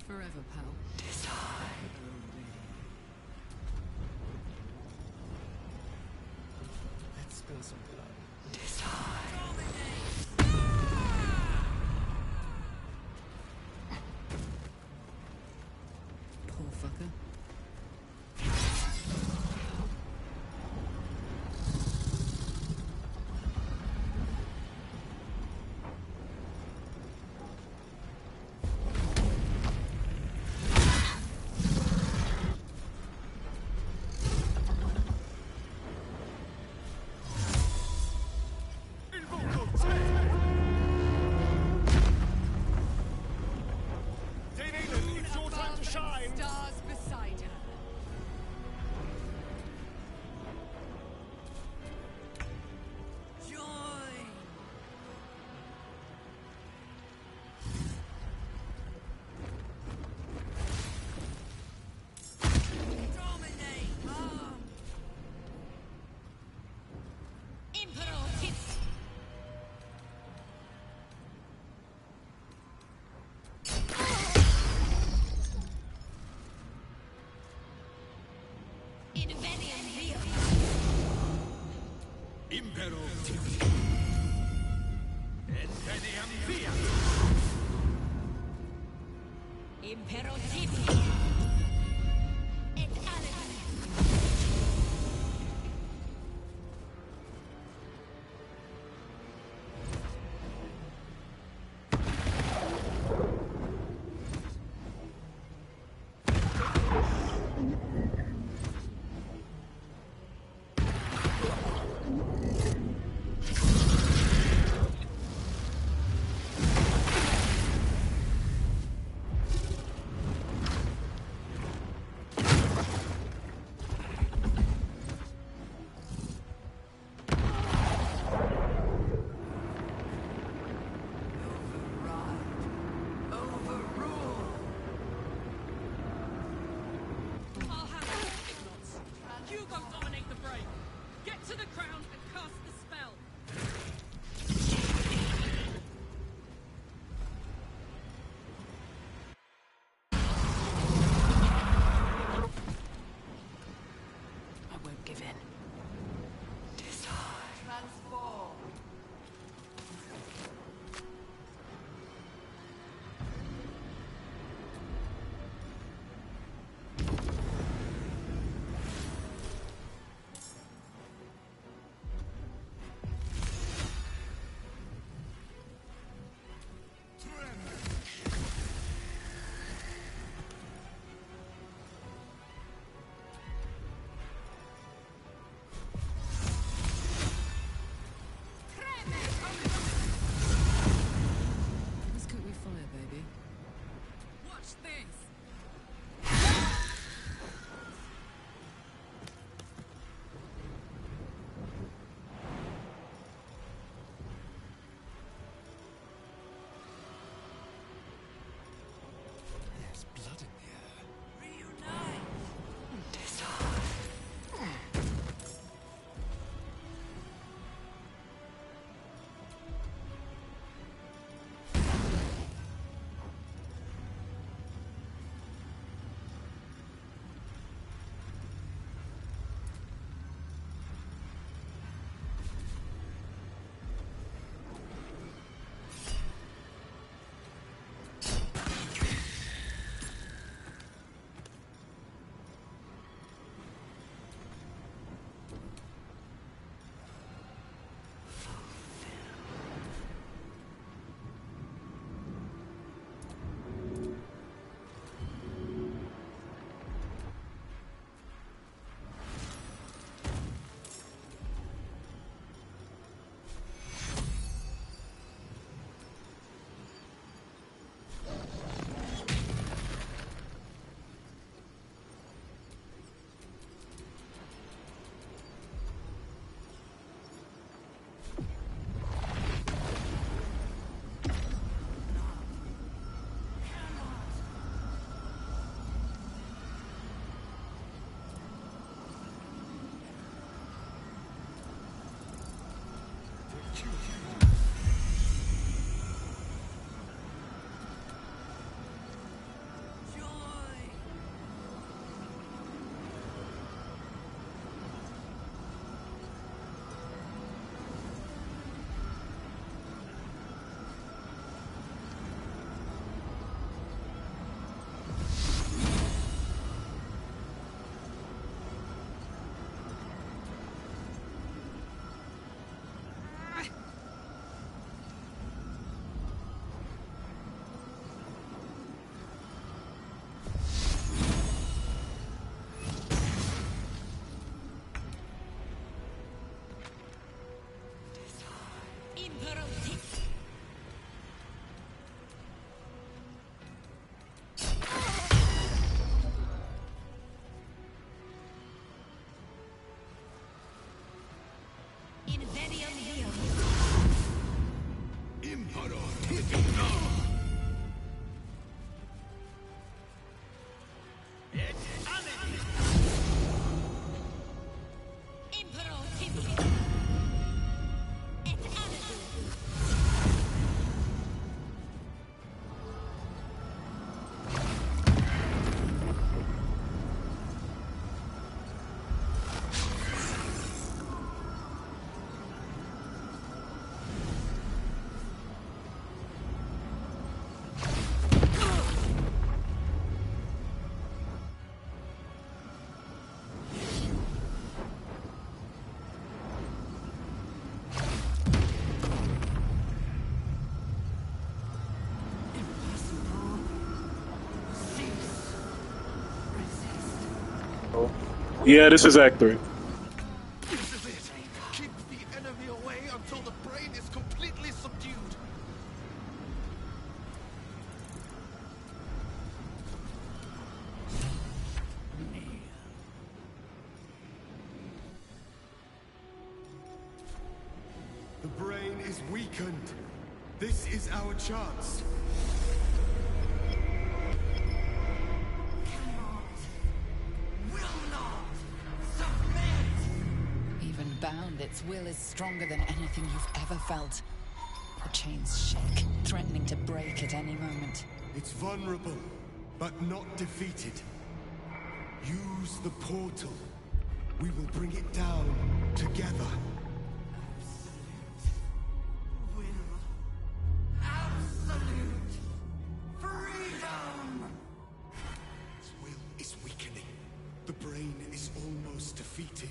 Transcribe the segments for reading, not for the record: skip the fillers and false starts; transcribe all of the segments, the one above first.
forever, pal. Let's spill some blood. Poor fucker. Stars beside her. Join. Dominate. Imperative. Impero Tibi. Et veniam via. Impero Tibi. Et Allen. Impero tibi. Et anadu. Yeah, this is Act 3. This is it. Keep the enemy away until the brain is completely subdued. The brain is weakened. This is our chance. Even bound, its will is stronger than anything you've ever felt. The chains shake, threatening to break at any moment. It's vulnerable, but not defeated. Use the portal. We will bring it down together. Its will is weakening. The brain is almost defeated.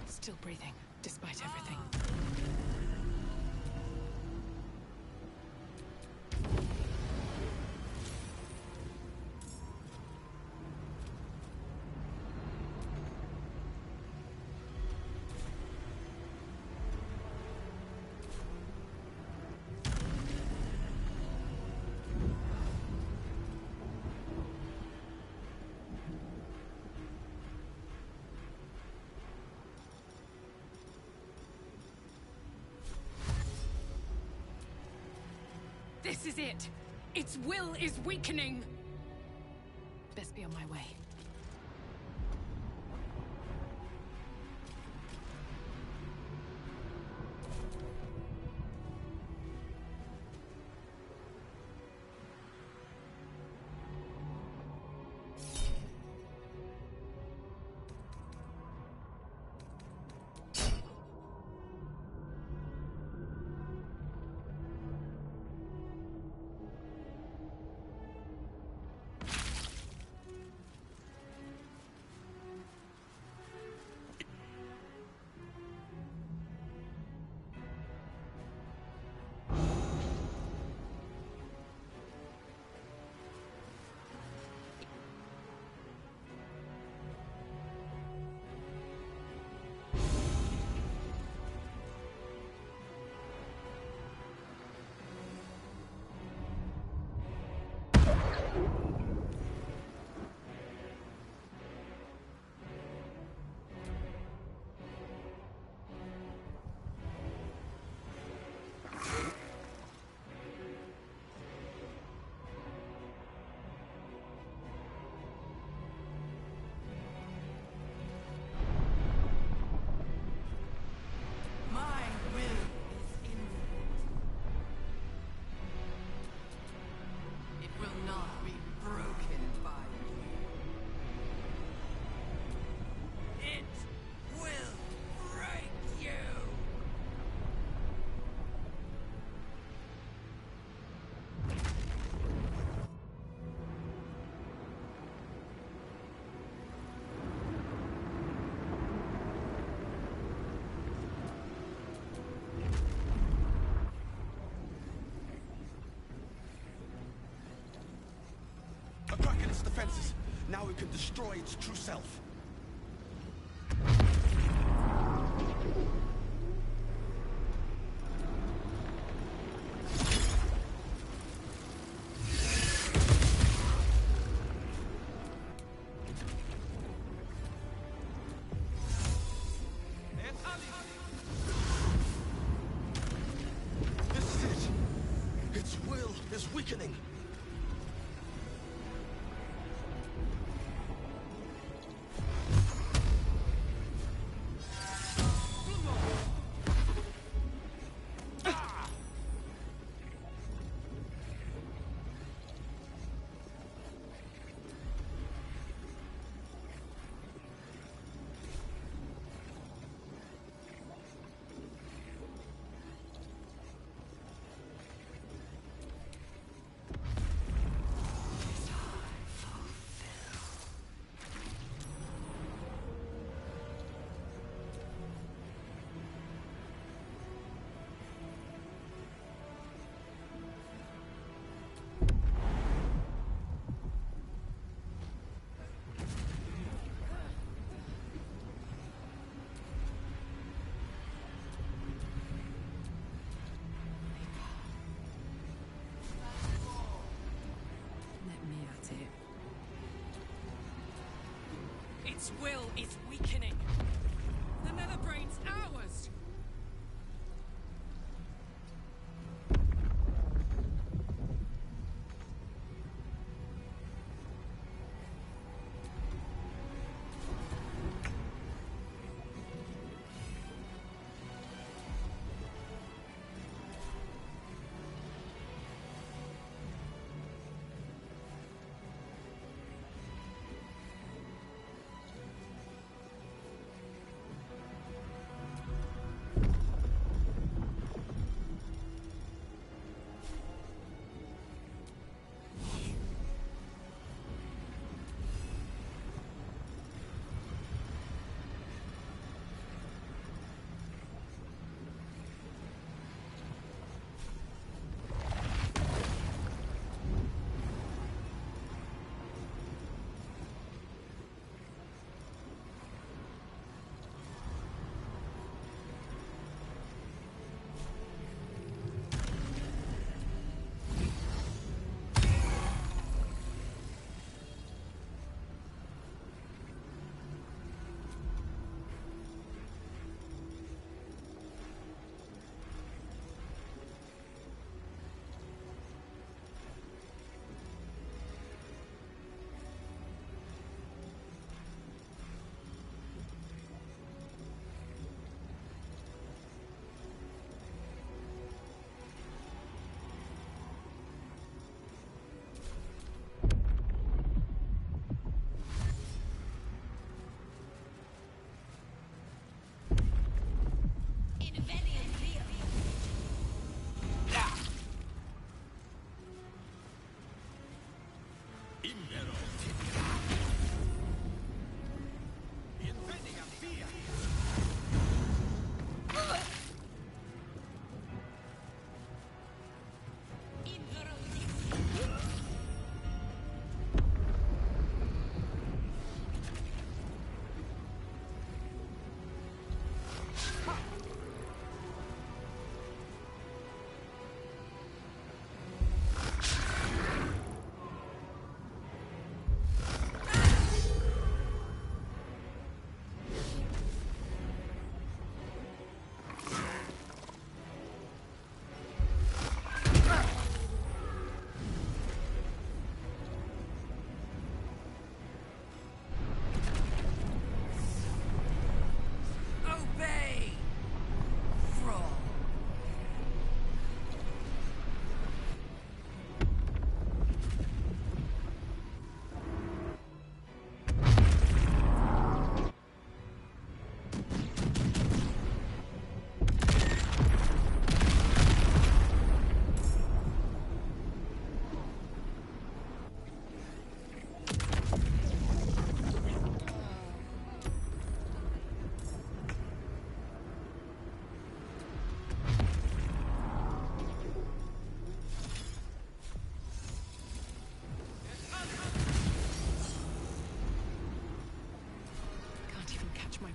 Still breathing, despite everything. This is it! Its will is weakening! Best be on my way. Now we can destroy its true self. This is it. Its will is weakening. Let me at it. Its will is weakening. The Nether Brain's ours!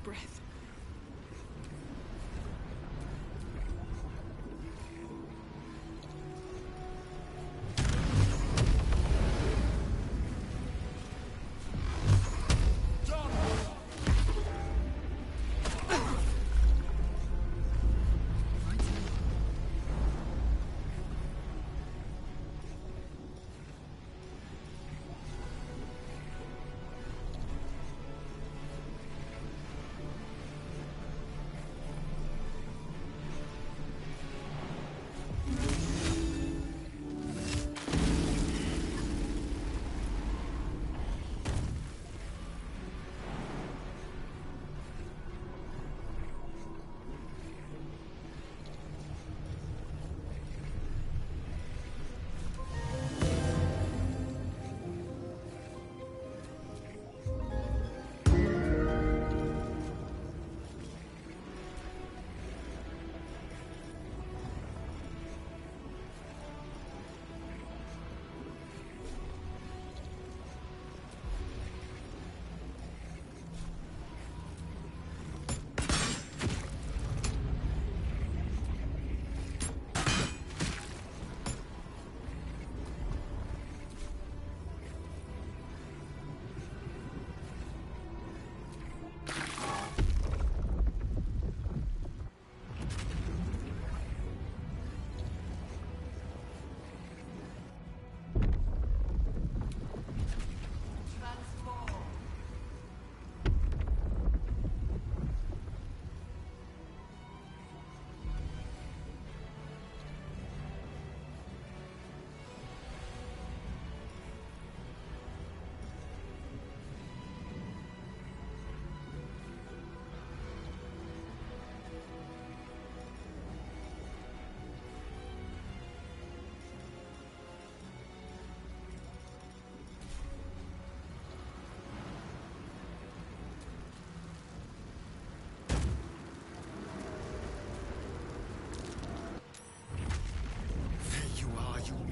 breath.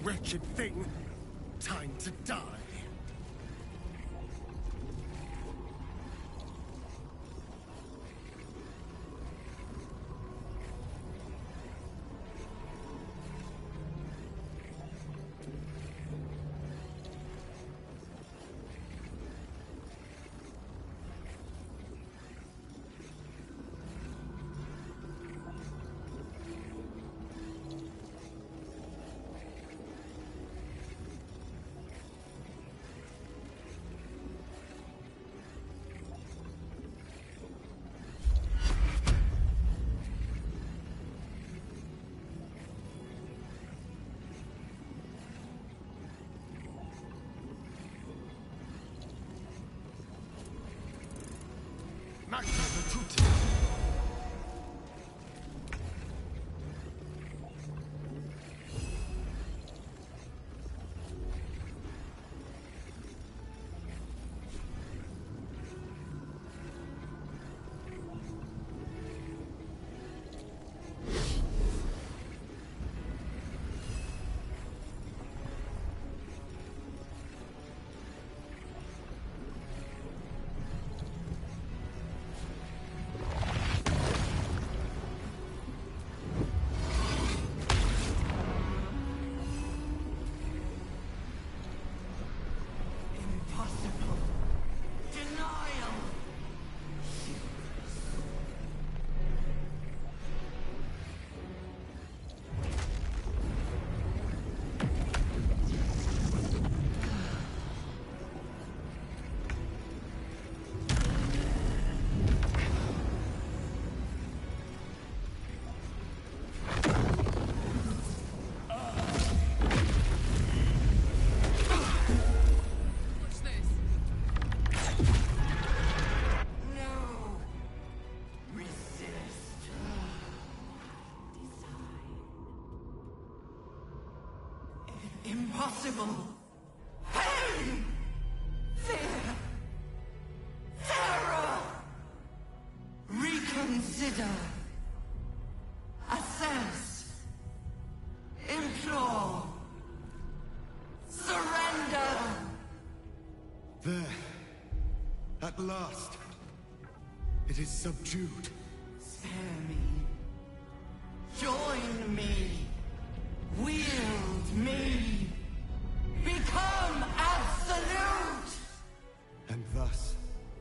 Wretched thing! Time to die! Magna Virtuti! Impossible! Pain! Fear! Terror! Reconsider! Assess! Implore! Surrender! There. At last. It is subdued. Spare me. Join me. Wield me. Become absolute! And thus,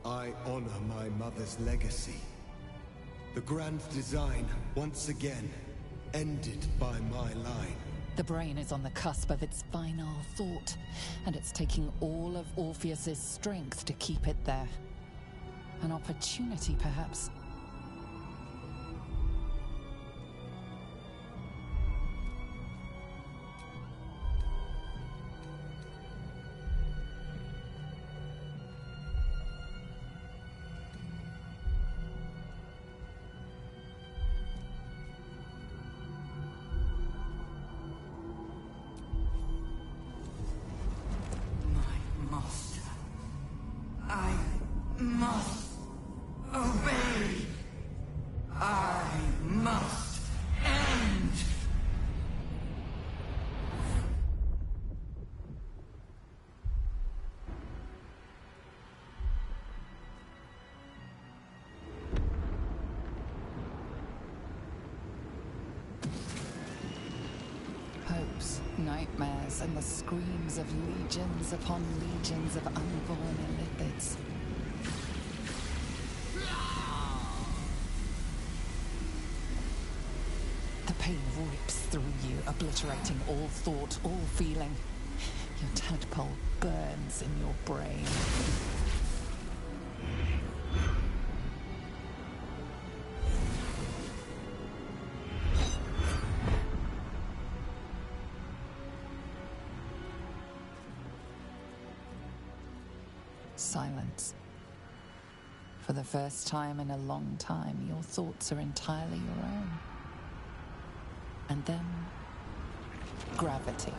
I honor my mother's legacy. The grand design, once again, ended by my line. The brain is on the cusp of its final thought, and it's taking all of Orpheus's strength to keep it there. An opportunity, perhaps. Hopes, nightmares, and the screams of legions upon legions of unborn Illithids. The pain rips through you, obliterating all thought, all feeling. Your tadpole burns in your brain. Silence. For the first time in a long time, your thoughts are entirely your own. And then, gravity.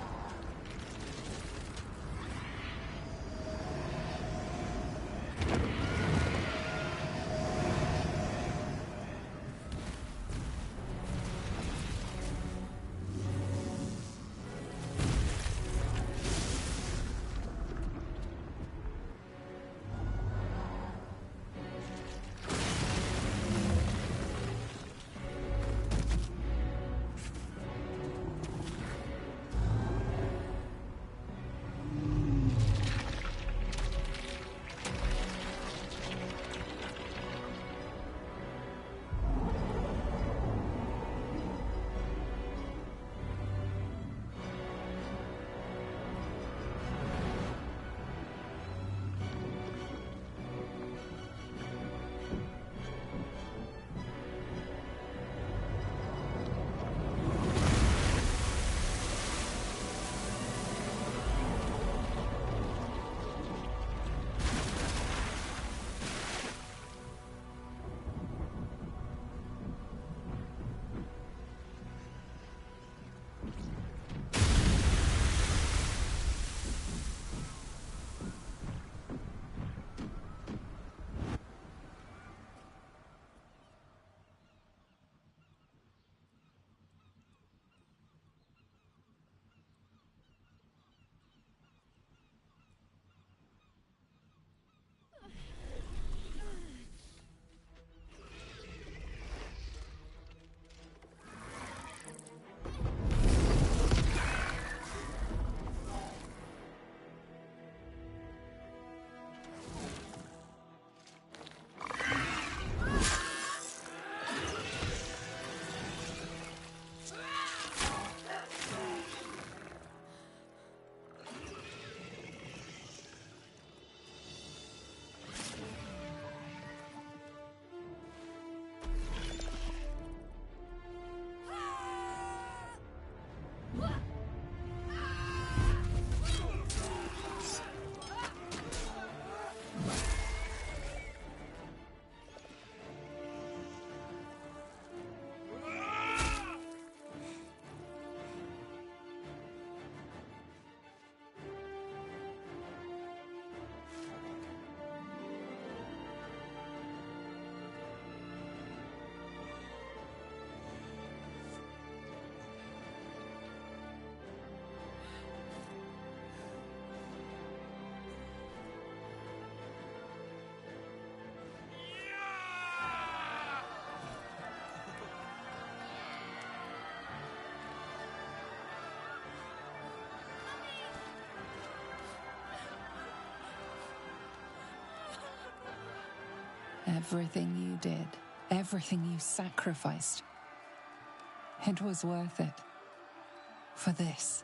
Everything you did, everything you sacrificed, it was worth it. For this.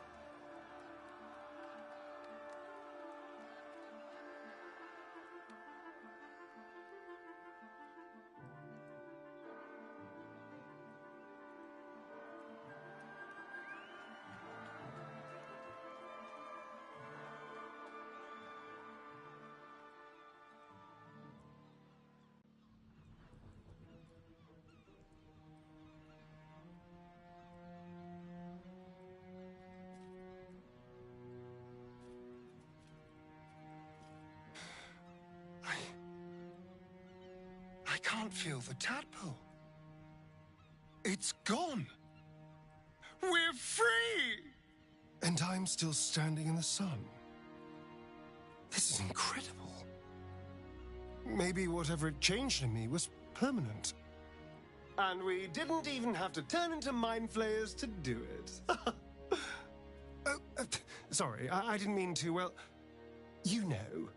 I can't feel the tadpole. It's gone. We're free! And I'm still standing in the sun. This is incredible. Maybe whatever it changed in me was permanent. And we didn't even have to turn into mind flayers to do it. Sorry, I didn't mean to, well, you know.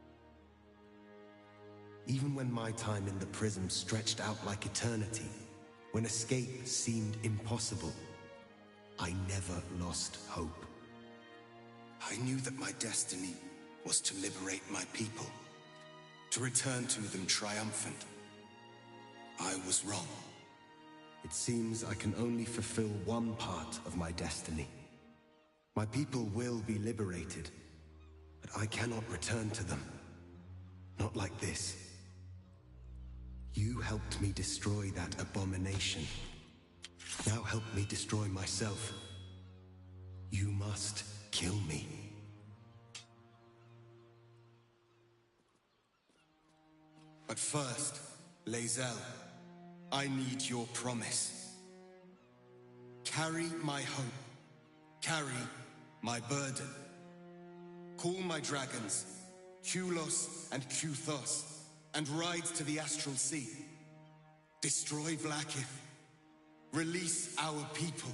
Even when my time in the prism stretched out like eternity, when escape seemed impossible, I never lost hope. I knew that my destiny was to liberate my people, to return to them triumphant. I was wrong. It seems I can only fulfill one part of my destiny. My people will be liberated, but I cannot return to them. Not like this. You helped me destroy that abomination. Now help me destroy myself. You must kill me. But first, Lae'zel, I need your promise. Carry my hope. Carry my burden. Call my dragons, Kulos and Kuthos, and ride to the Astral Sea. Destroy Vlaakith. Release our people.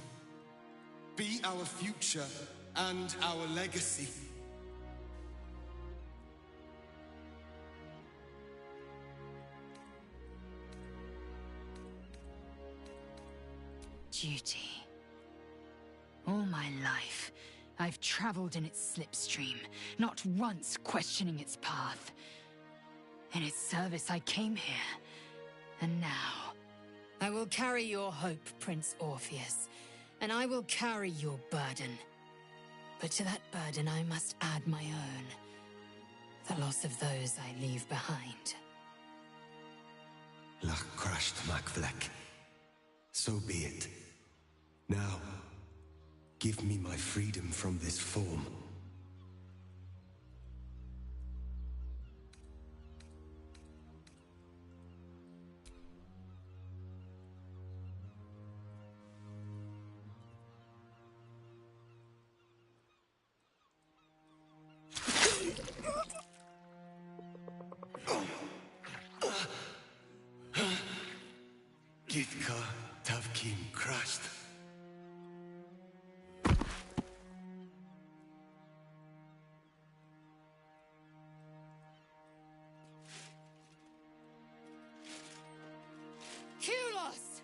Be our future and our legacy. Duty. All my life, I've traveled in its slipstream, not once questioning its path. In its service I came here, and now I will carry your hope, Prince Orpheus, and I will carry your burden. But to that burden I must add my own, the loss of those I leave behind. Lach crashed Makvlek. So be it. Now, give me my freedom from this form. Gitka Tavkim crashed. Kulos!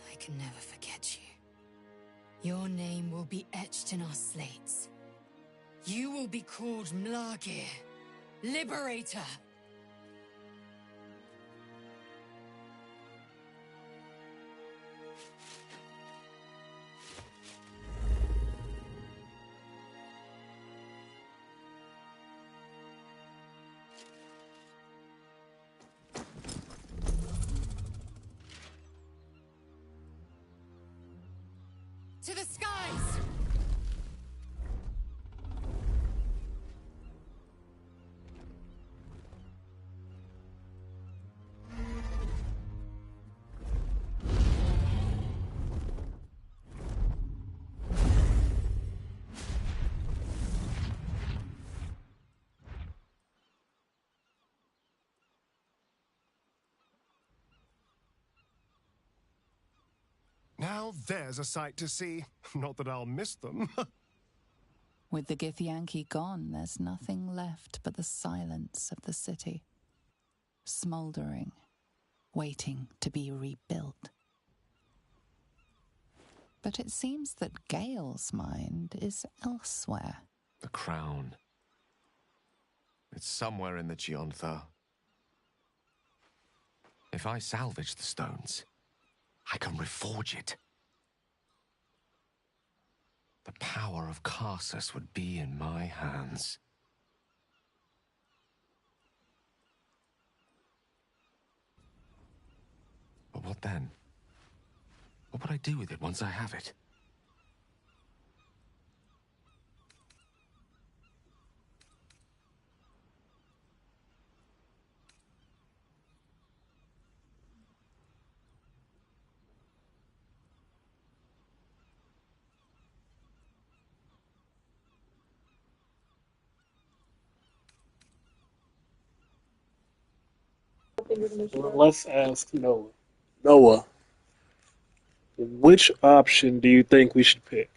I can never forget you. Your name will be etched in our slates. You will be called Mlagir, Liberator. To the skies! Now there's a sight to see. Not that I'll miss them. With the Githyanki gone, there's nothing left but the silence of the city, smouldering, waiting to be rebuilt. But it seems that Gale's mind is elsewhere. The crown. It's somewhere in the Gionthar. If I salvage the stones, I can reforge it. The power of Karsus would be in my hands. But what then? What would I do with it once I have it? Well, let's ask Noah. Noah, which option do you think we should pick?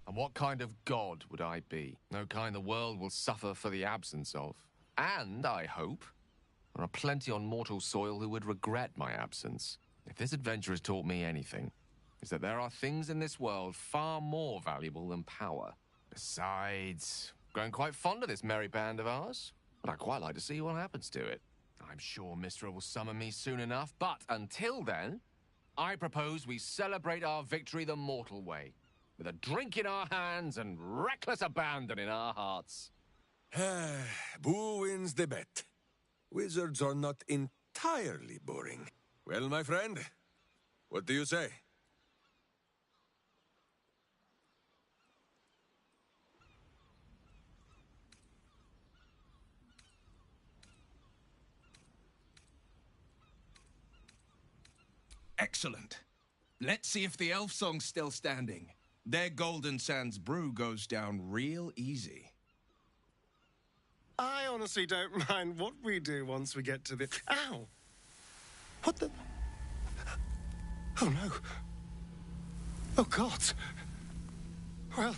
And what kind of god would I be? No kind the world will suffer for the absence of. And, I hope, there are plenty on mortal soil who would regret my absence. If this adventure has taught me anything, is that there are things in this world far more valuable than power. Besides, growing quite fond of this merry band of ours, but I'd quite like to see what happens to it. I'm sure Mystra will summon me soon enough, but until then, I propose we celebrate our victory the mortal way, with a drink in our hands and reckless abandon in our hearts. Who wins the bet? Wizards are not entirely boring. Well, my friend, what do you say? Excellent. Let's see if the elf song's still standing. Their Golden Sands brew goes down real easy. I honestly don't mind what we do once we get to the... Ow! What the... Oh, no. Oh, God. Well,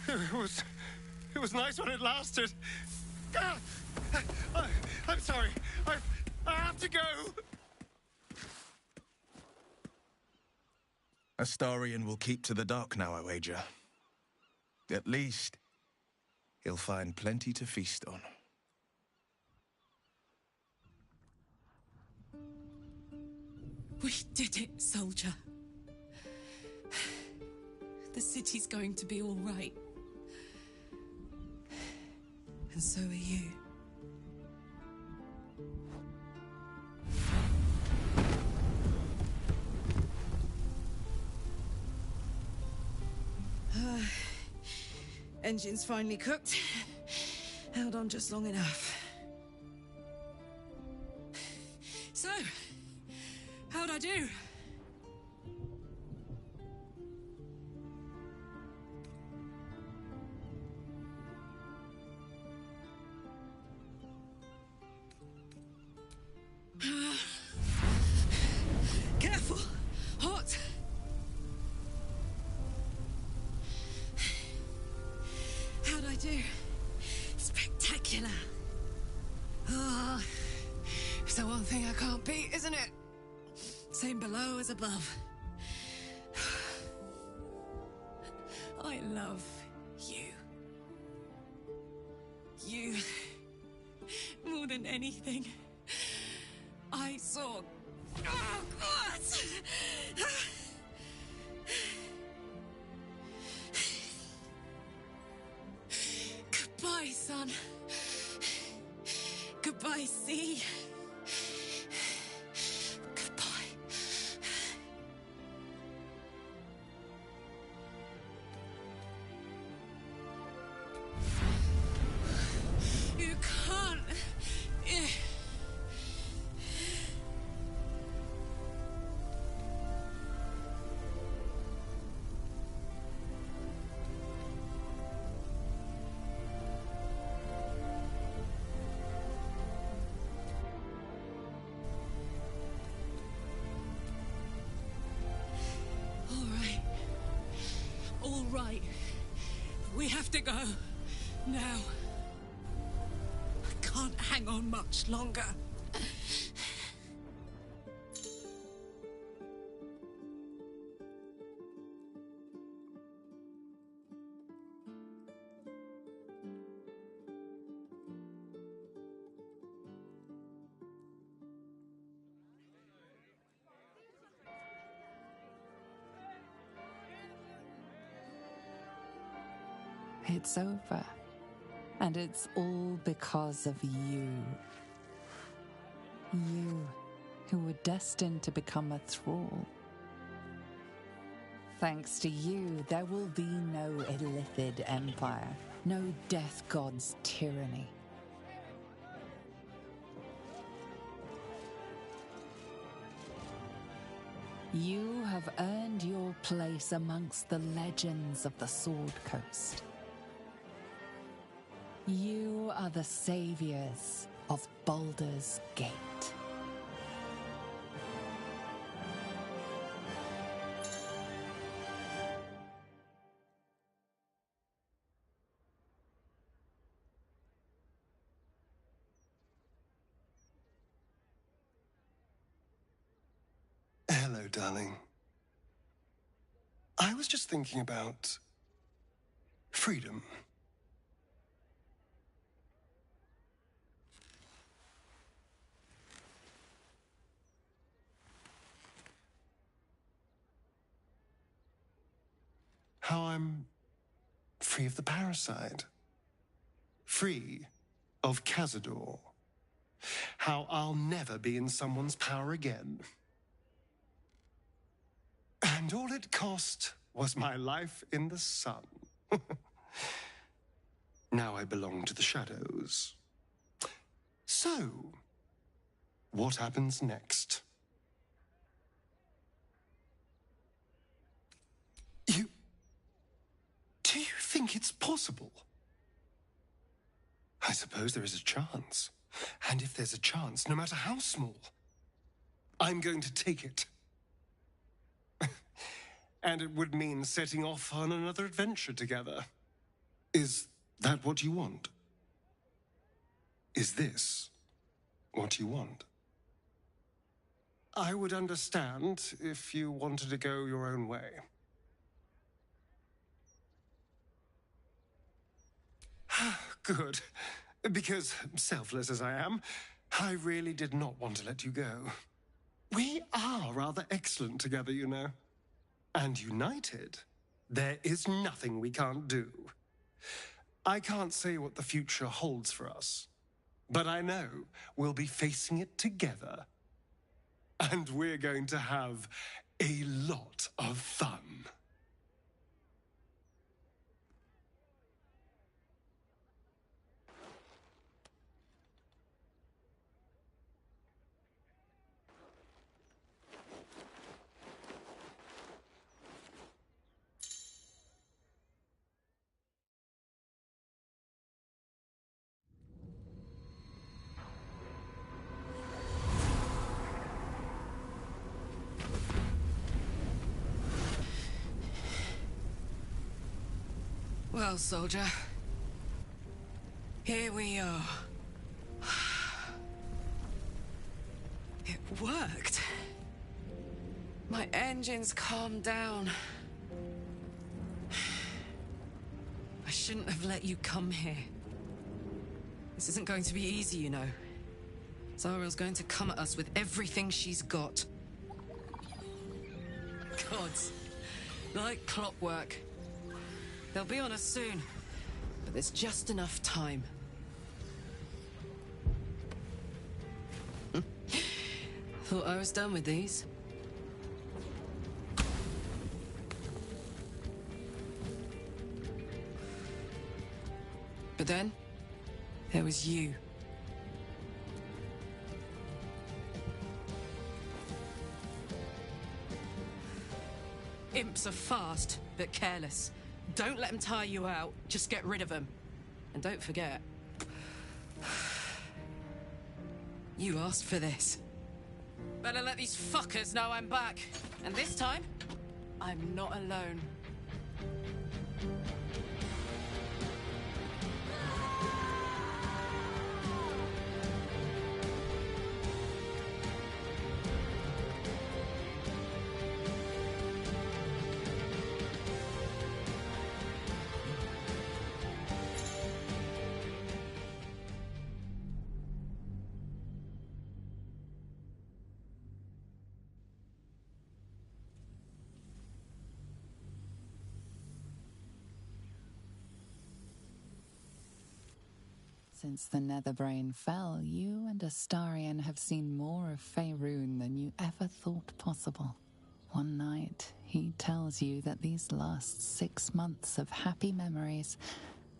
it was nice when it lasted. Ah! I'm sorry. I have to go. Astarion will keep to the dark now, I wager. At least, he'll find plenty to feast on. We did it, soldier. The city's going to be all right. And so are you. Engine's finally cooked. Held on just long enough. So, how'd I do? Careful! Hot! How'd I do? Spectacular! Ah, it's the one thing I can't beat, isn't it? Same below as above. I love you. You more than anything. I saw. Oh, God! Goodbye, son. Goodbye, sea. Goodbye. You can't. All right. We have to go. Now. I can't hang on much longer. It's over. And it's all because of you. You, who were destined to become a thrall. Thanks to you, there will be no Illithid Empire, no Death God's tyranny. You have earned your place amongst the legends of the Sword Coast. You are the saviors of Baldur's Gate. Hello, darling. I was just thinking about freedom. How I'm free of the parasite. Free of Cazador. How I'll never be in someone's power again. And all it cost was my life in the sun. Now I belong to the shadows. So, what happens next? Do you think it's possible? I suppose there is a chance. And if there's a chance, no matter how small, I'm going to take it. And it would mean setting off on another adventure together. Is that what you want? Is this what you want? I would understand if you wanted to go your own way. Good. Because, selfless as I am, I really did not want to let you go. We are rather excellent together, you know. And united, there is nothing we can't do. I can't say what the future holds for us, but I know we'll be facing it together. And we're going to have a lot of fun. Well, soldier, here we are. It worked. My engines calmed down. I shouldn't have let you come here. This isn't going to be easy, you know. Zariel's going to come at us with everything she's got. Gods, like clockwork. They'll be on us soon, but there's just enough time. Thought I was done with these. But then, there was you. Imps are fast, but careless. Don't let them tire you out. Just get rid of them. And don't forget, you asked for this. Better let these fuckers know I'm back. And this time, I'm not alone. Since the Netherbrain fell, you and Astarion have seen more of Faerun than you ever thought possible. One night, he tells you that these last 6 months of happy memories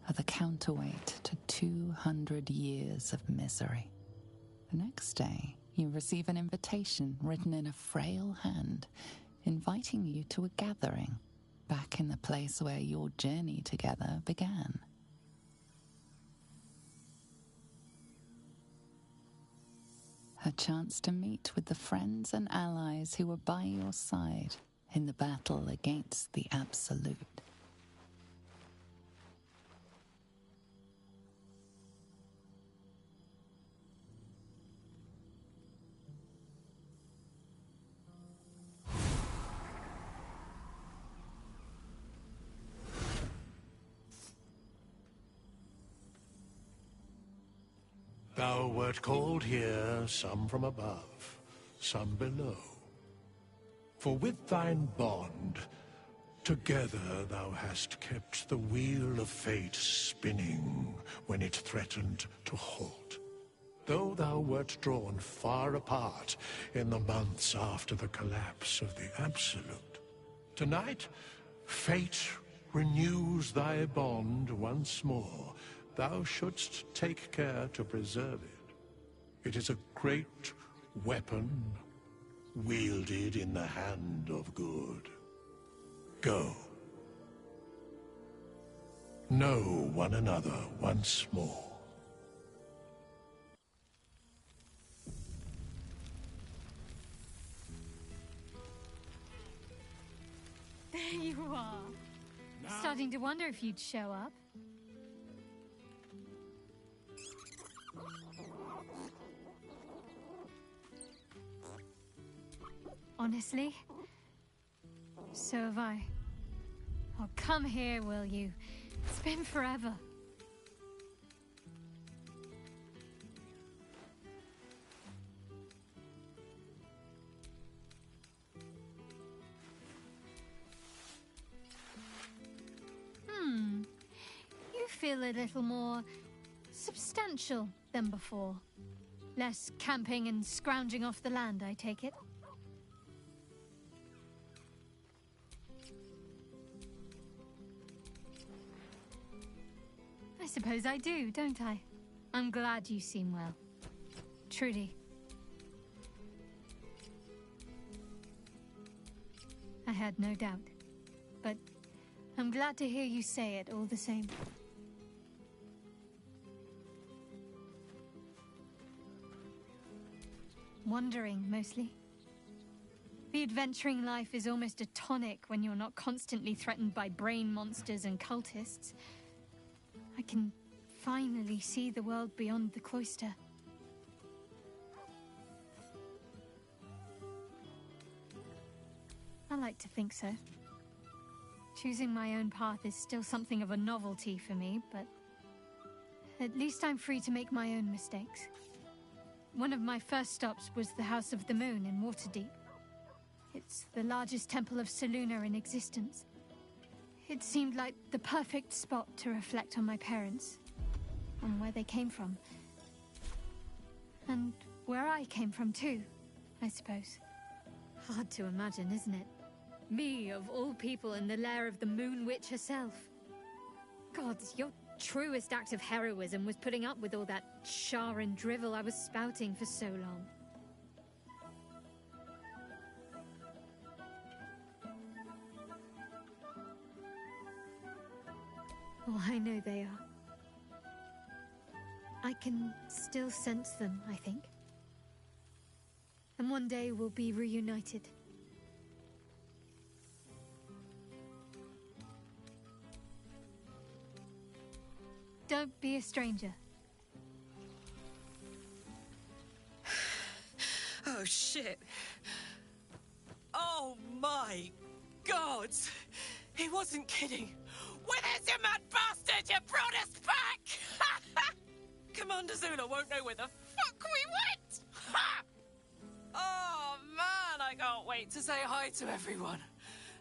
are the counterweight to 200 years of misery. The next day, you receive an invitation written in a frail hand, inviting you to a gathering back in the place where your journey together began. A chance to meet with the friends and allies who were by your side in the battle against the Absolute. Thou wert called here, some from above, some below. For with thine bond, together thou hast kept the wheel of fate spinning when it threatened to halt. Though thou wert drawn far apart in the months after the collapse of the Absolute, tonight fate renews thy bond once more. Thou shouldst take care to preserve it. It is a great weapon, wielded in the hand of good. Go. Know one another once more. There you are. Starting to wonder if you'd show up. honestly. So have I. Oh, come here, will you? It's been forever. You feel a little more substantial than before. Less camping and scrounging off the land, I take it. I suppose I do, don't I? I'm glad you seem well. Truly. I had no doubt. But I'm glad to hear you say it all the same. Wandering, mostly. The adventuring life is almost a tonic when you're not constantly threatened by brain monsters and cultists. I can finally see the world beyond the cloister. I like to think so. Choosing my own path is still something of a novelty for me, but at least I'm free to make my own mistakes. One of my first stops was the House of the Moon in Waterdeep. It's the largest temple of Selûne in existence. It seemed like the perfect spot to reflect on my parents, on where they came from. And where I came from too, I suppose. Hard to imagine, isn't it? Me, of all people, in the lair of the Moon Witch herself. Gods, your truest act of heroism was putting up with all that char and drivel I was spouting for so long. Oh, I know they are. I can still sense them, I think. And one day we'll be reunited. Don't be a stranger. Oh, shit. Oh, my God. He wasn't kidding. Withers, you mad bastard! You brought us back! Commander Zula won't know where the fuck we went! Ha! Oh, man, I can't wait to say hi to everyone.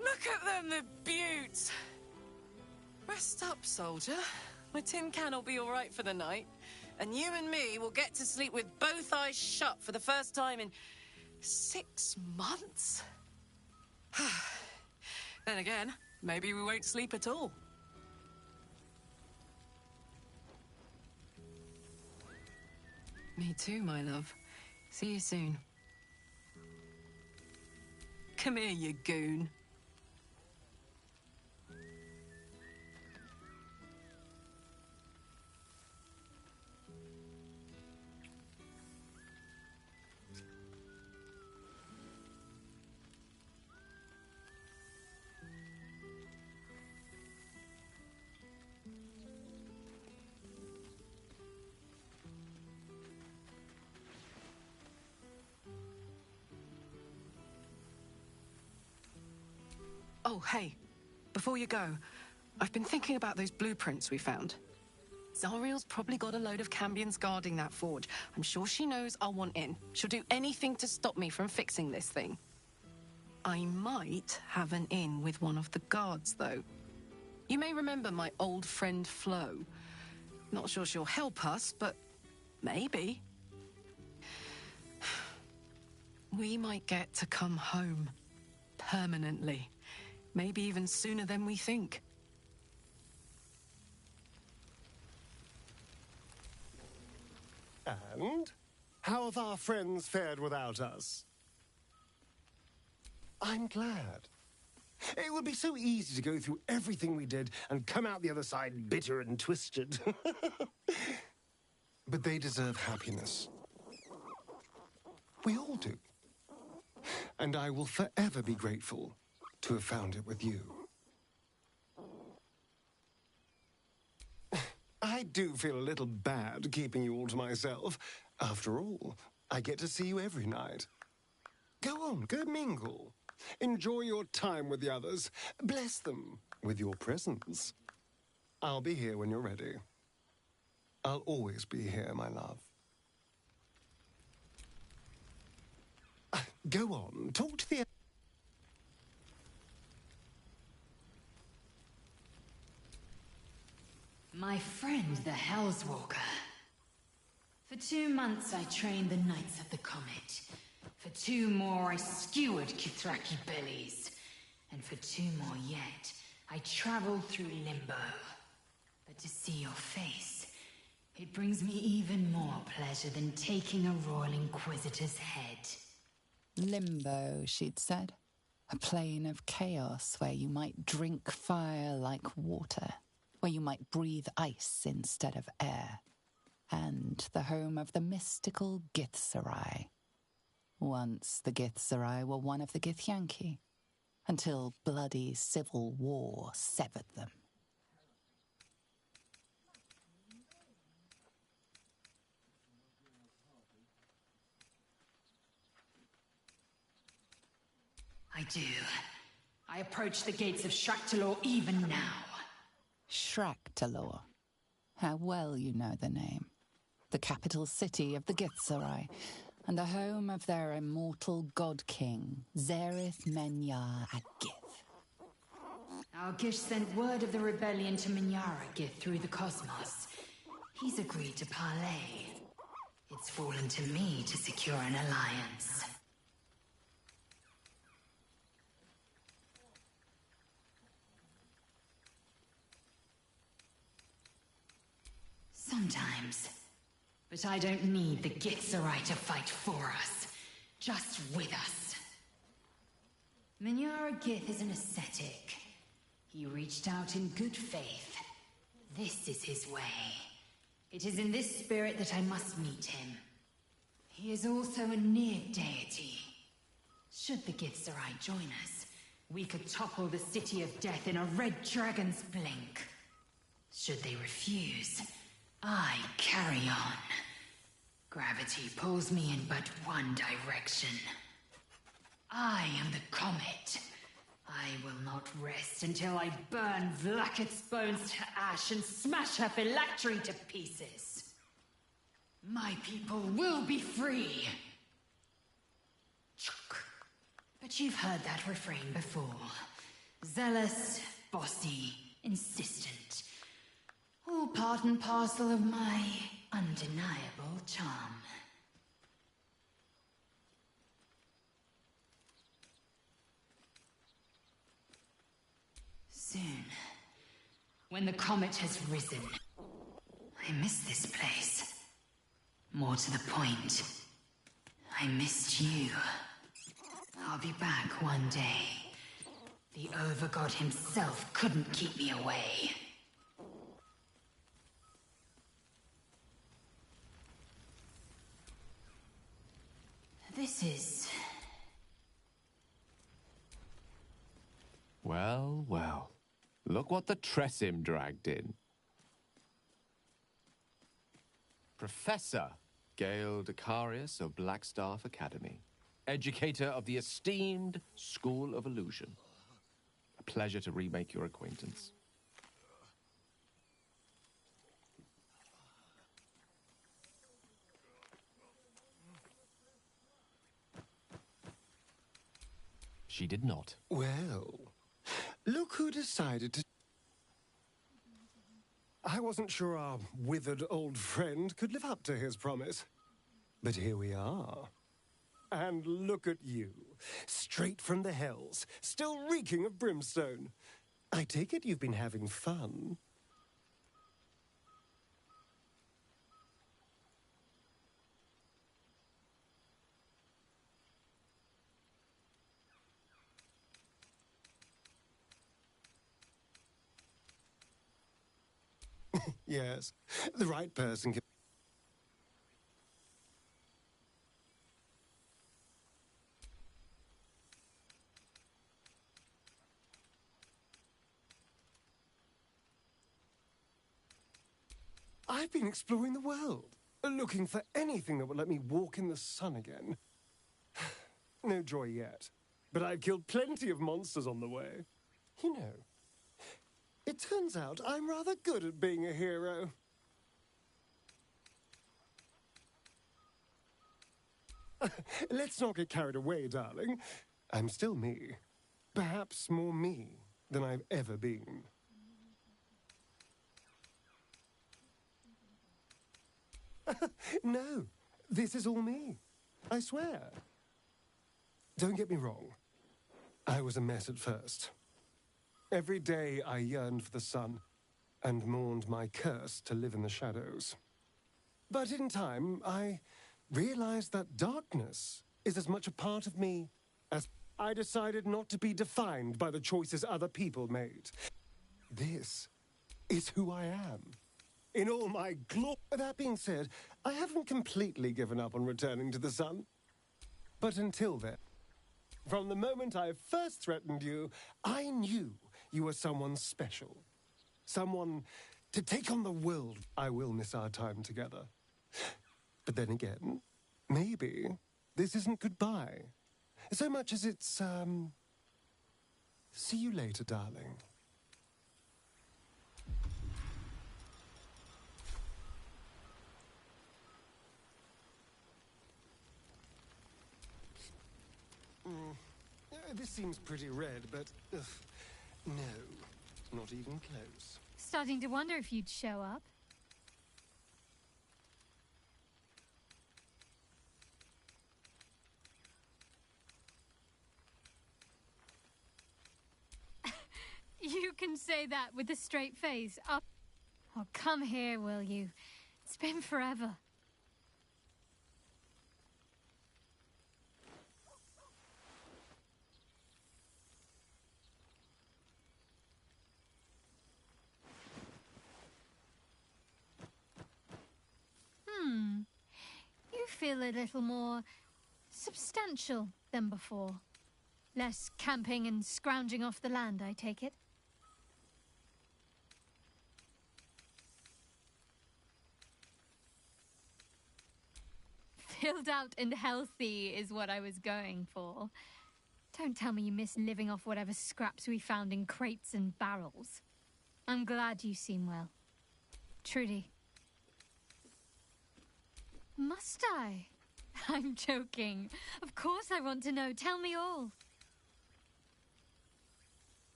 Look at them, the beauts. Rest up, soldier. My tin can will be all right for the night. And you and me will get to sleep with both eyes shut for the first time in 6 months. Then again, maybe we won't sleep at all. Me too, my love. See you soon. Come here, you goon. Oh, hey. Before you go, I've been thinking about those blueprints we found. Zariel's probably got a load of Cambions guarding that forge. I'm sure she knows I'll want in. She'll do anything to stop me from fixing this thing. I might have an in with one of the guards, though. You may remember my old friend Flo. Not sure she'll help us, but maybe. We might get to come home. Permanently. Maybe even sooner than we think. And how have our friends fared without us? I'm glad. It would be so easy to go through everything we did and come out the other side bitter and twisted. But they deserve happiness. We all do. And I will forever be grateful to have found it with you. I do feel a little bad keeping you all to myself. After all, I get to see you every night. Go on, go mingle. Enjoy your time with the others. Bless them with your presence. I'll be here when you're ready. I'll always be here, my love. Go on, talk to the... My friend, the Hellswalker. For 2 months I trained the Knights of the Comet. For 2 more I skewered Kithraki bellies. And for 2 more yet, I traveled through Limbo. But to see your face, it brings me even more pleasure than taking a Royal Inquisitor's head. Limbo, she'd said. A plane of chaos where you might drink fire like water, where you might breathe ice instead of air, and the home of the mystical Githzerai. Once the Githzerai were one of the Githyanki, until bloody civil war severed them. I do. I approach the gates of Shraktalor even now. Shraktalor. How well you know the name. The capital city of the Githzerai, and the home of their immortal god king, Zereth Menyar Agith. Algish sent word of the rebellion to Menyar Agith through the cosmos. He's agreed to parley. It's fallen to me to secure an alliance. Sometimes. But I don't need the Githzerai to fight for us. Just with us. Menyar Agith is an ascetic. He reached out in good faith. This is his way. It is in this spirit that I must meet him. He is also a near deity. Should the Githzerai join us, we could topple the City of Death in a red dragon's blink. Should they refuse, I carry on. Gravity pulls me in but one direction. I am the comet. I will not rest until I burn Vlaakith's bones to ash and smash her phylactery to pieces. My people will be free. But you've heard that refrain before. Zealous, bossy, insistent. All part and parcel of my undeniable charm. Soon, when the comet has risen, I miss this place. More to the point, I missed you. I'll be back one day. The Overgod himself couldn't keep me away. This is... Well, well. Look what the Tresim dragged in. Professor Gale Decarius of Blackstaff Academy. Educator of the esteemed School of Illusion. A pleasure to remake your acquaintance. She did not. Well, look who decided to... I wasn't sure our withered old friend could live up to his promise. But here we are. And look at you, straight from the hells, still reeking of brimstone. I take it you've been having fun. Yes, the right person can... I've been exploring the world, looking for anything that would let me walk in the sun again. No joy yet. But I've killed plenty of monsters on the way. You know, it turns out I'm rather good at being a hero. Let's not get carried away, darling. I'm still me. Perhaps more me than I've ever been. No, this is all me. I swear. Don't get me wrong. I was a mess at first. Every day I yearned for the sun and mourned my curse to live in the shadows. But in time, I realized that darkness is as much a part of me as I decided not to be defined by the choices other people made. This is who I am. In all my glory. That being said, I haven't completely given up on returning to the sun. But until then, from the moment I first threatened you, I knew you were someone special. Someone to take on the world. I will miss our time together. But then again, maybe this isn't goodbye. So much as it's, see you later, darling. This seems pretty red, but no, not even close. Starting to wonder if you'd show up. You can say that with a straight face. Oh, come here, will you? It's been forever. You feel a little more substantial than before. Less camping and scrounging off the land, I take it? Filled out and healthy is what I was going for. Don't tell me you miss living off whatever scraps we found in crates and barrels. I'm glad you seem well. Trudy. Must I? I'm joking. Of course I want to know. Tell me all.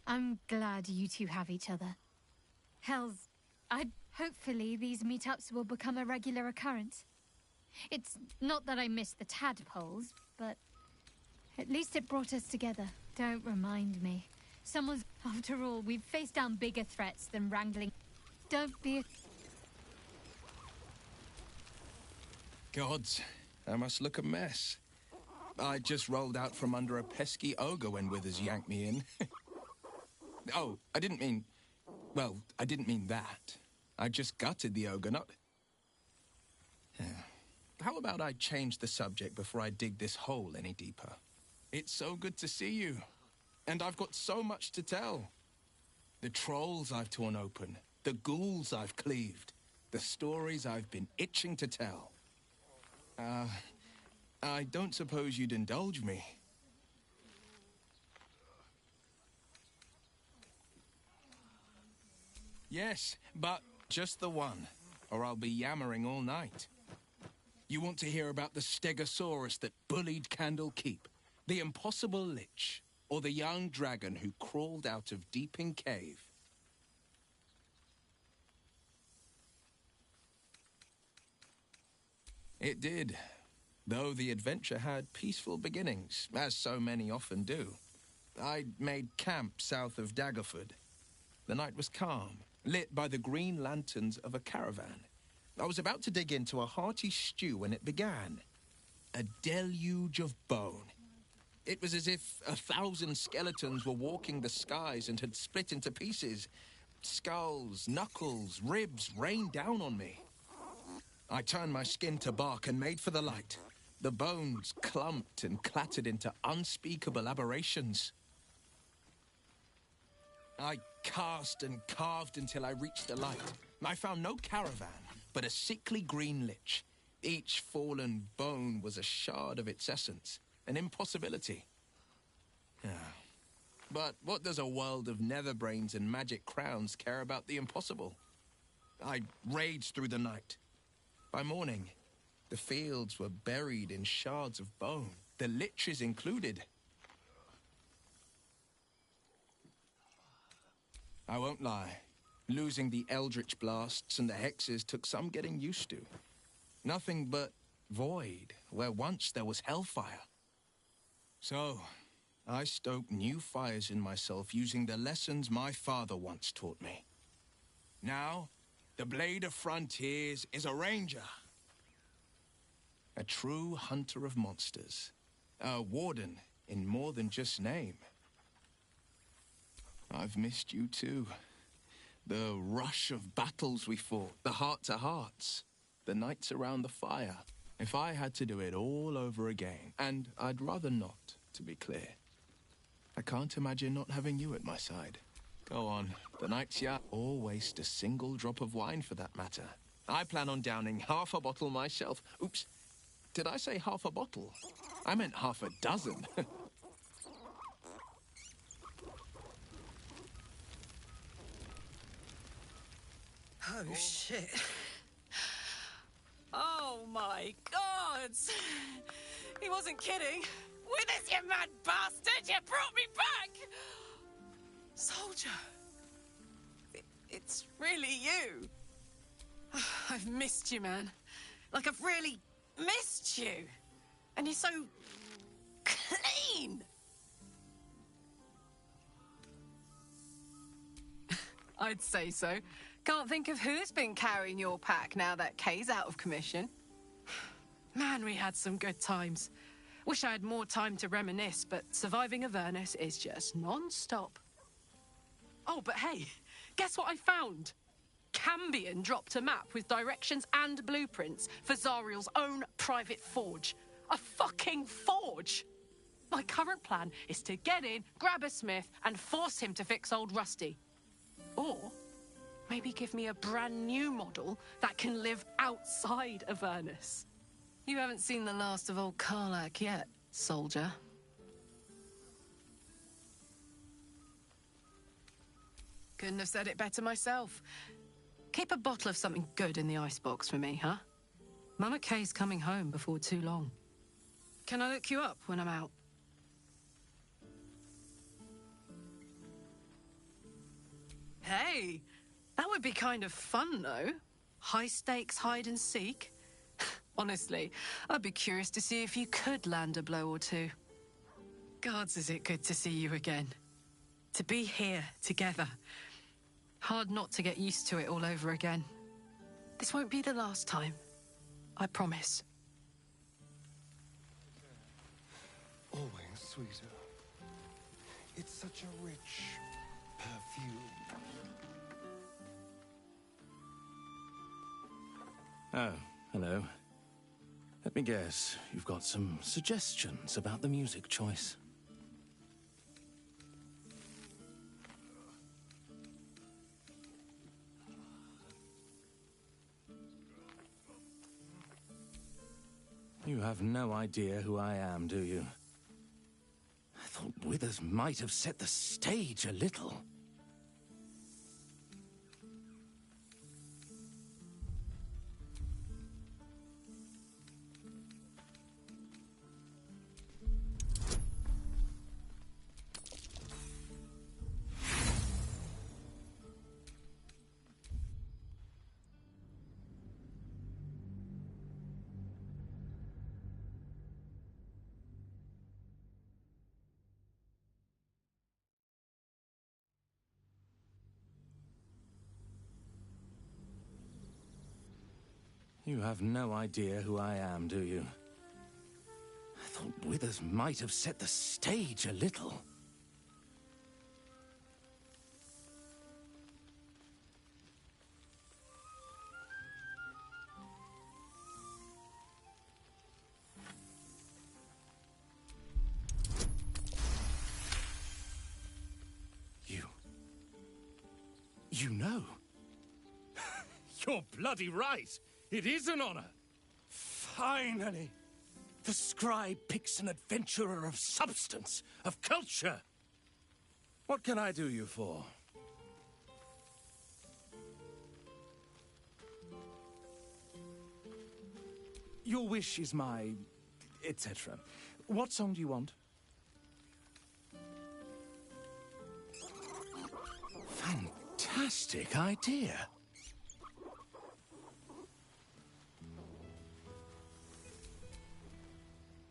I'm glad you two have each other. Hells, hopefully these meetups will become a regular occurrence. It's not that I miss the tadpoles, but at least it brought us together. Don't remind me. After all, we've faced down bigger threats than wrangling. Don't be... Gods, I must look a mess. I just rolled out from under a pesky ogre when Withers yanked me in. Oh, I didn't mean... Well, I didn't mean that. I just gutted the ogre, not... How about I change the subject before I dig this hole any deeper? It's so good to see you. And I've got so much to tell. The trolls I've torn open. The ghouls I've cleaved. The stories I've been itching to tell. I don't suppose you'd indulge me. Yes, but just the one, or I'll be yammering all night. You want to hear about the Stegosaurus that bullied Candle Keep, the impossible lich, or the young dragon who crawled out of Deeping Cave? It did, though the adventure had peaceful beginnings, as so many often do. I'd made camp south of Daggerford. The night was calm, lit by the green lanterns of a caravan. I was about to dig into a hearty stew when it began. A deluge of bone. It was as if 1,000 skeletons were walking the skies and had split into pieces. Skulls, knuckles, ribs rained down on me. I turned my skin to bark and made for the light. The bones clumped and clattered into unspeakable aberrations. I cast and carved until I reached the light. I found no caravan, but a sickly green lich. Each fallen bone was a shard of its essence, an impossibility. Yeah. But what does a world of netherbrains and magic crowns care about the impossible? I raged through the night. By morning, the fields were buried in shards of bone, the liches included. I won't lie. Losing the eldritch blasts and the hexes took some getting used to. Nothing but void, where once there was hellfire. So, I stoked new fires in myself using the lessons my father once taught me. Now, the Blade of Frontiers is a ranger. A true hunter of monsters. A warden in more than just name. I've missed you too. The rush of battles we fought, the heart-to-hearts, the nights around the fire. If I had to do it all over again, and I'd rather not, to be clear. I can't imagine not having you at my side. Go on, the night's young. Or waste a single drop of wine for that matter. I plan on downing half a bottle myself. Oops, did I say half a bottle? I meant half a dozen. Oh, shit. Oh, my God! He wasn't kidding. Withers, you mad bastard! You brought me back! Soldier. It's really you. I've missed you, man. Like, I've really missed you. And you're so clean. I'd say so. Can't think of who's been carrying your pack now that Kay's out of commission. Man, we had some good times. Wish I had more time to reminisce, but surviving Avernus is just non-stop. Oh, but hey, guess what I found? Cambion dropped a map with directions and blueprints for Zariel's own private forge. A fucking forge! My current plan is to get in, grab a smith, and force him to fix old Rusty. Or maybe give me a brand new model that can live outside Avernus. You haven't seen the last of old Karlach yet, soldier. Couldn't have said it better myself. Keep a bottle of something good in the icebox for me, huh? Mama Kay's coming home before too long. Can I look you up when I'm out? Hey, that would be kind of fun, though. High stakes hide and seek. Honestly, I'd be curious to see if you could land a blow or two. Gods, is it good to see you again. To be here together. Hard not to get used to it all over again. This won't be the last time. I promise. Always sweeter. It's such a rich perfume. Oh, hello. Let me guess, you've got some suggestions about the music choice. You have no idea who I am, do you? I thought Withers might have set the stage a little. You have no idea who I am, do you? I thought Withers might have set the stage a little. You know. You're bloody right. It is an honor. Finally! The scribe picks an adventurer of substance, of culture. What can I do you for? Your wish is my... etc. What song do you want? Fantastic idea.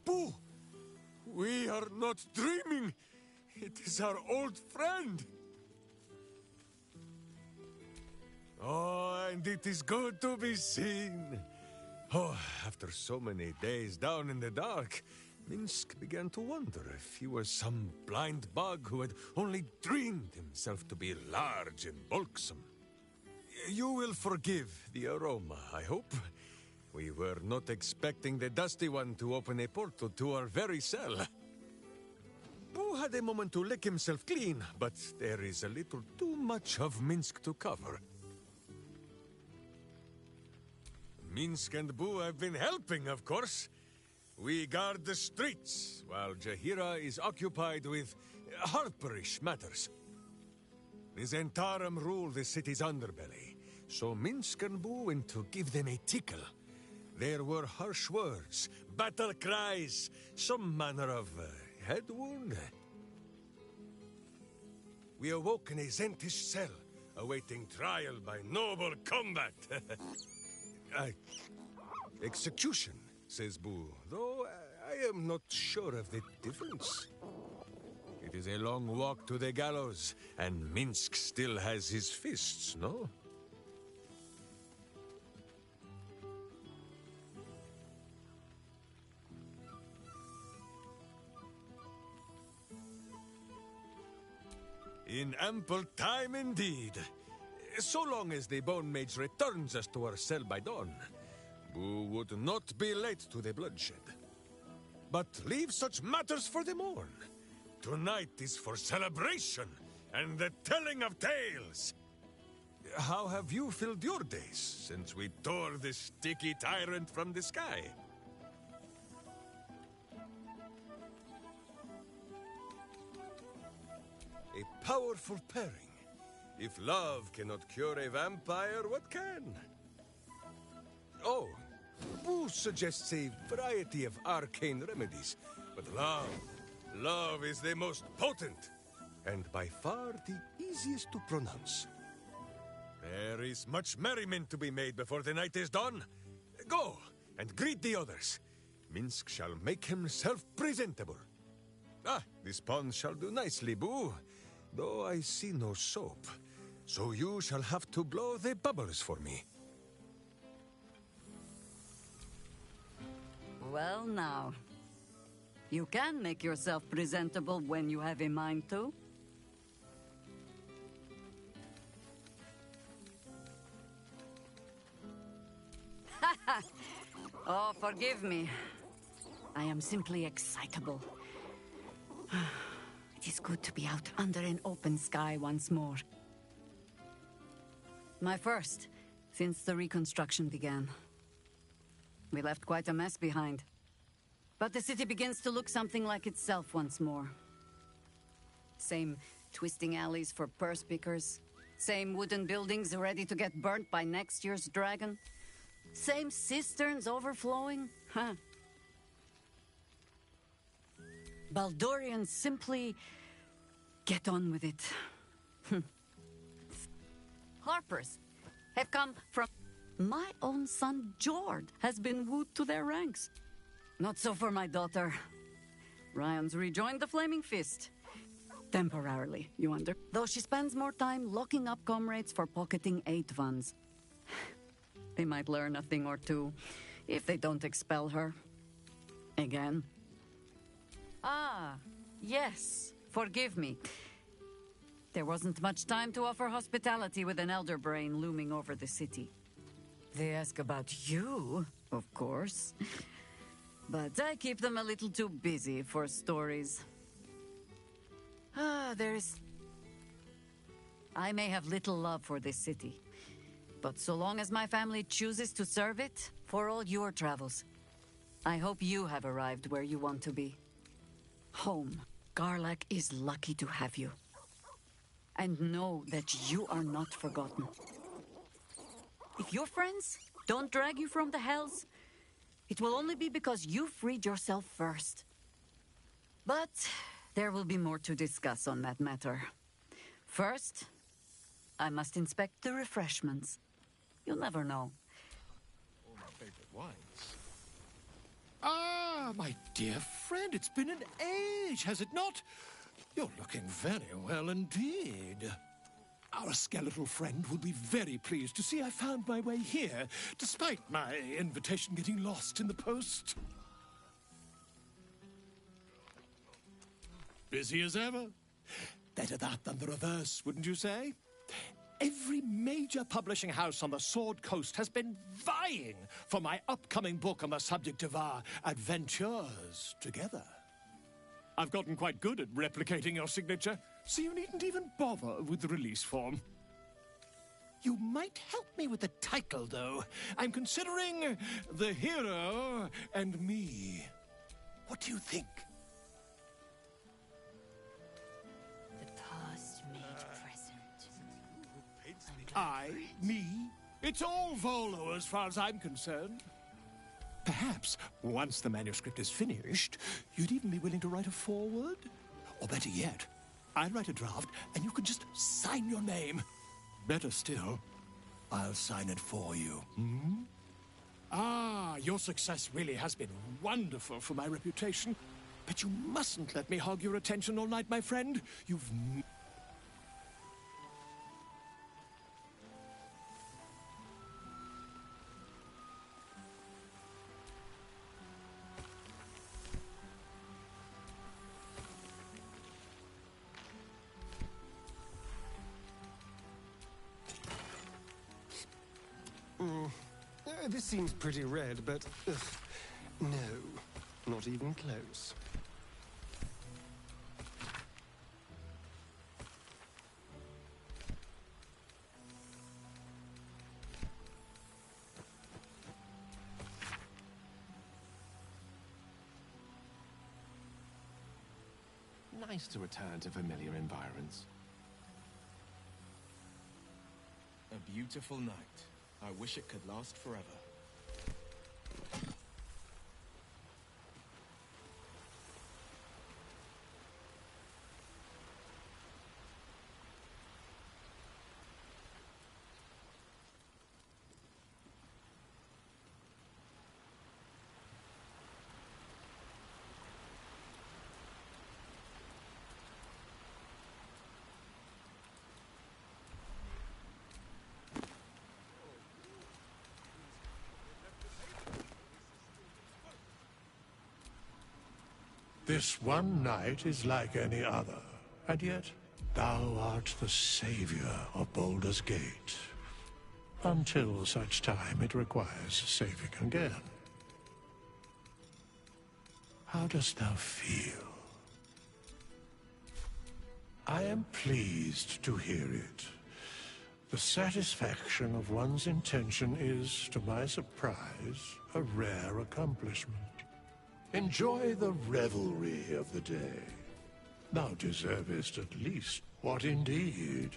Boo! We are not dreaming. It is our old friend. Oh, and it is good to be seen. Oh, after so many days down in the dark, Minsk began to wonder if he was some blind bug who had only dreamed himself to be large and bulksome. You will forgive the aroma, I hope. We were not expecting the Dusty One to open a portal to our very cell. Boo had a moment to lick himself clean, but there is a little too much of Minsk to cover. Minsk and Boo have been helping, of course. We guard the streets, while Jaheira is occupied with harperish matters. The Zentarum rule the city's underbelly, so Minsk and Boo went to give them a tickle. There were harsh words, battle cries, some manner of head wound. We awoke in a Zentish cell, awaiting trial by noble combat. Execution, says Boo, though I am not sure of the difference. It is a long walk to the gallows, and Minsk still has his fists, no? In ample time indeed. So long as the Bone Mage returns us to our cell by dawn, Boo would not be late to the bloodshed. But leave such matters for the morn. Tonight is for celebration and the telling of tales. How have you filled your days since we tore this sticky tyrant from the sky? A powerful pairing. If love cannot cure a vampire, what can? Oh, Boo suggests a variety of arcane remedies, but love is the most potent, and by far the easiest to pronounce. There is much merriment to be made before the night is done. Go, and greet the others. Minsk shall make himself presentable. Ah, this pond shall do nicely, Boo, though I see no soap. So you shall have to blow the bubbles for me. Well now, you can make yourself presentable when you have a mind to. Oh, forgive me. I am simply excitable. It is good to be out under an open sky once more. My first, since the reconstruction began. We left quite a mess behind. But the city begins to look something like itself once more. Same twisting alleys for purse pickers. Same wooden buildings ready to get burnt by next year's dragon. Same cisterns overflowing. Huh. Baldurians simply get on with it. Harpers have come from... My own son, Jord, has been wooed to their ranks. Not so for my daughter. Ryan's rejoined the Flaming Fist. Temporarily, you wonder. Though she spends more time locking up comrades for pocketing 8 ones. They might learn a thing or two, if they don't expel her. Again. Ah, yes. Forgive me. There wasn't much time to offer hospitality with an Elder Brain looming over the city. They ask about you, of course. But I keep them a little too busy for stories. I may have little love for this city. But so long as my family chooses to serve it, for all your travels, I hope you have arrived where you want to be. Home. Garlac is lucky to have you. And know that you are not forgotten. If your friends don't drag you from the hells, it will only be because you freed yourself first. But there will be more to discuss on that matter. First, I must inspect the refreshments. You'll never know. All my favorite wines. Ah, my dear friend, it's been an age, has it not? You're looking very well indeed. Our skeletal friend will be very pleased to see I found my way here, despite my invitation getting lost in the post. Busy as ever. Better that than the reverse, wouldn't you say? Every major publishing house on the Sword Coast has been vying for my upcoming book on the subject of our adventures together. I've gotten quite good at replicating your signature, so you needn't even bother with the release form. You might help me with the title, though. I'm considering The Hero and Me. What do you think? The past made present. Me? It's all Volo as far as I'm concerned. Perhaps, once the manuscript is finished, you'd even be willing to write a foreword? Or better yet, I'll write a draft and you can just sign your name. Better still, I'll sign it for you. Hmm? Ah, your success really has been wonderful for my reputation. But you mustn't let me hog your attention all night, my friend. You've... This seems pretty red, but... no, not even close. Nice to return to familiar environs. A beautiful night. I wish it could last forever. This one night is like any other, and yet thou art the savior of Baldur's Gate. Until such time it requires saving again. How dost thou feel? I am pleased to hear it. The satisfaction of one's intention is, to my surprise, a rare accomplishment. Enjoy the revelry of the day. Thou deservest at least what indeed.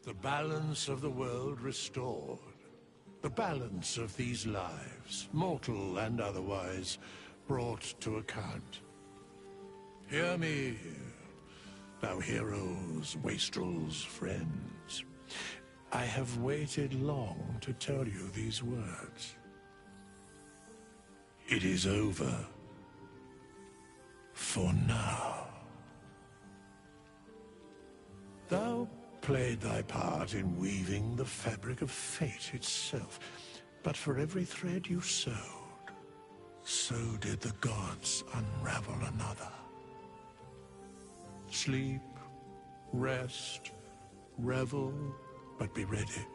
The balance of the world restored. The balance of these lives, mortal and otherwise, brought to account. Hear me, thou heroes, wastrels, friends. I have waited long to tell you these words. It is over. For now. Thou played thy part in weaving the fabric of fate itself, but for every thread you sewed, so did the gods unravel another. Sleep, rest, revel, but be ready.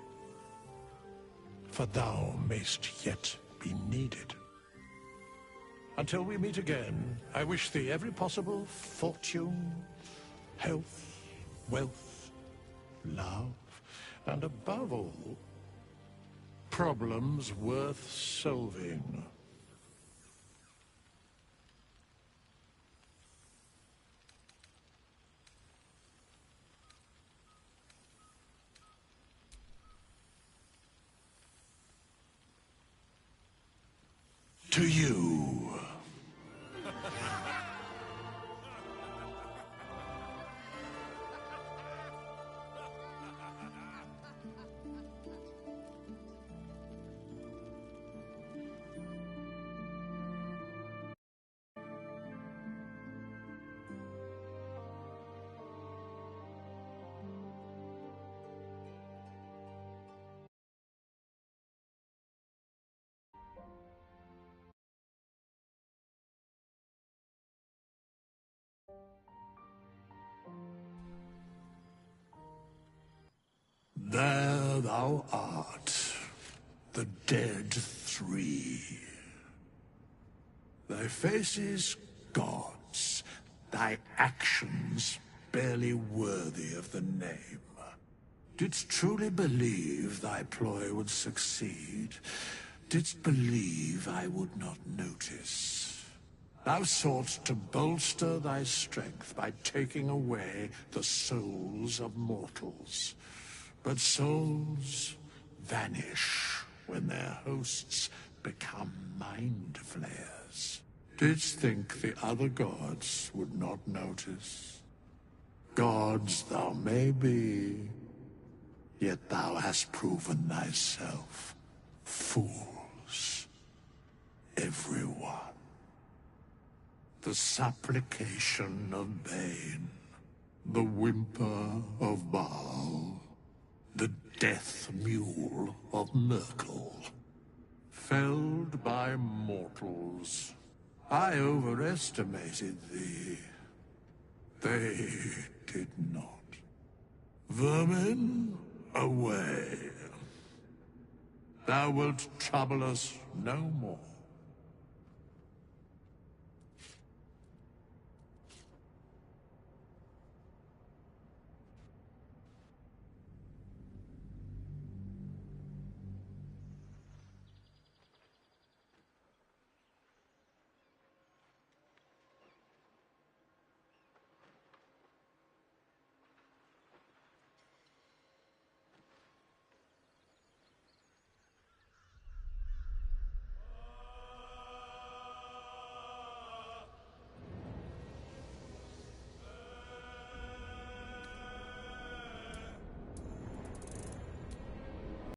For thou mayst yet be needed. Until we meet again, I wish thee every possible fortune, health, wealth, love, and above all, problems worth solving. To you. There thou art, the dead three. Thy faces gods, thy actions barely worthy of the name. Didst truly believe thy ploy would succeed? Didst believe I would not notice? Thou soughtst to bolster thy strength by taking away the souls of mortals. But souls vanish when their hosts become mind flayers. Didst think the other gods would not notice? Gods thou may be, yet thou hast proven thyself fools, everyone. The supplication of Bane, the whimper of Baal, the death mule of Merkel. Felled by mortals, I overestimated thee. They did not. Vermin, away. Thou wilt trouble us no more.